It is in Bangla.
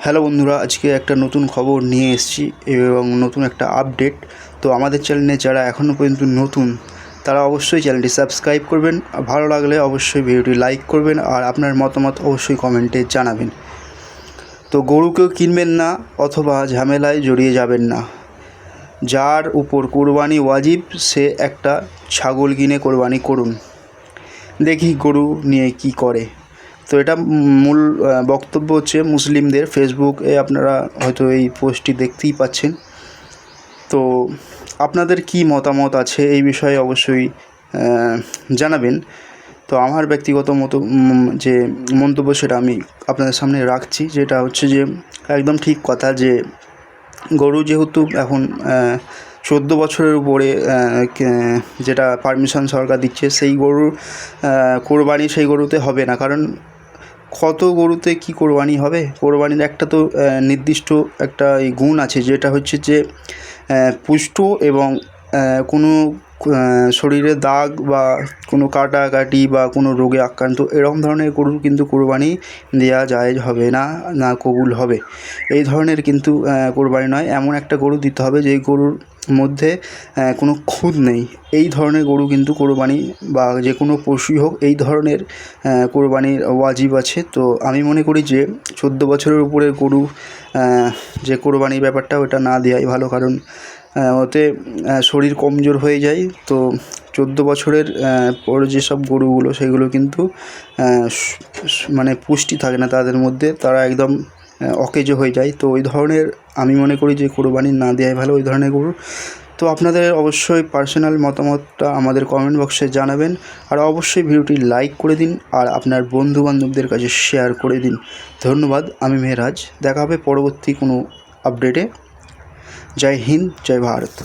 হ্যালো বন্ধুরা, আজকে একটা নতুন খবর নিয়ে এসেছি এবং নতুন একটা আপডেট। তো আমাদের চ্যানেলে যারা এখনও পর্যন্ত নতুন তারা অবশ্যই চ্যানেলটি সাবস্ক্রাইব করবেন। ভালো লাগলে অবশ্যই ভিডিওটি লাইক করবেন আর আপনার মতামত অবশ্যই কমেন্টে জানাবেন। তো গরুকেও কিনবেন না অথবা ঝামেলায় জড়িয়ে যাবেন না। যার উপর কোরবানি ওয়াজিব সে একটা ছাগল কিনে কোরবানি করুন। দেখি গরু নিয়ে কি করে। তো এটা মূল বক্তব্য হচ্ছে মুসলিমদের। ফেসবুকে আপনারা হয়তো এই পোস্টটি দেখতেই পাচ্ছেন। তো আপনাদের কি মতামত আছে এই বিষয়ে অবশ্যই জানাবেন। তো আমার ব্যক্তিগত যে মন্তব্য সেটা আমি আপনাদের সামনে রাখছি, যেটা হচ্ছে যে একদম ঠিক কথা যে গরু যেহেতু এখন 14 বছরের উপরে যেটা পারমিশন সরকার দিচ্ছে, সেই গরুর কোরবানি সেই গরুতে হবে না। কারণ কত গরুতে কি কোরবানি হবে? কোরবানির একটা তো নির্দিষ্ট একটা এই গুণ আছে, যেটা হচ্ছে যে পুষ্ট এবং কোনো শরীরে দাগ বা কোনো কাটাকাটি বা কোনো রোগে আক্রান্ত এরকম ধরনের গরুর কিন্তু কোরবানি দেওয়া জায়েজ হবে না, না কবুল হবে। এই ধরনের কিন্তু কোরবানি নয়, এমন একটা গরু দিতে হবে যেই গরুর মধ্যে কোনো খুঁত নেই। এই ধরনের গরু কিন্তু কোরবানি বা যে কোনো পশুই হোক এই ধরনের কোরবানির ওয়াজিব আছে। তো আমি মনে করি যে 14 বছরের উপরের গরু যে কোরবানির ব্যাপারটা ওটা না দেওয়াই ভালো। কারণ ওতে শরীর কমজোর হয়ে যায়। তো 14 বছরের পরে যেসব গরুগুলো সেগুলো কিন্তু মানে পুষ্টি থাকে না তাদের মধ্যে, তারা একদম অকেজো হয়ে যায়। তো ওই ধরনের আমি মনে করি যে কোরবানি না দেওয়াই ভালো ওই ধরনের গরু। তো আপনাদের অবশ্যই পার্সোনাল মতামতটা আমাদের কমেন্ট বক্সে জানাবেন আর অবশ্যই ভিডিওটি লাইক করে দিন আর আপনার বন্ধুবান্ধবদের কাছে শেয়ার করে দিন। ধন্যবাদ। আমি মেহরাজ। দেখা হবে পরবর্তী কোনো আপডেটে। জয় হিন্দ, জয় ভারত।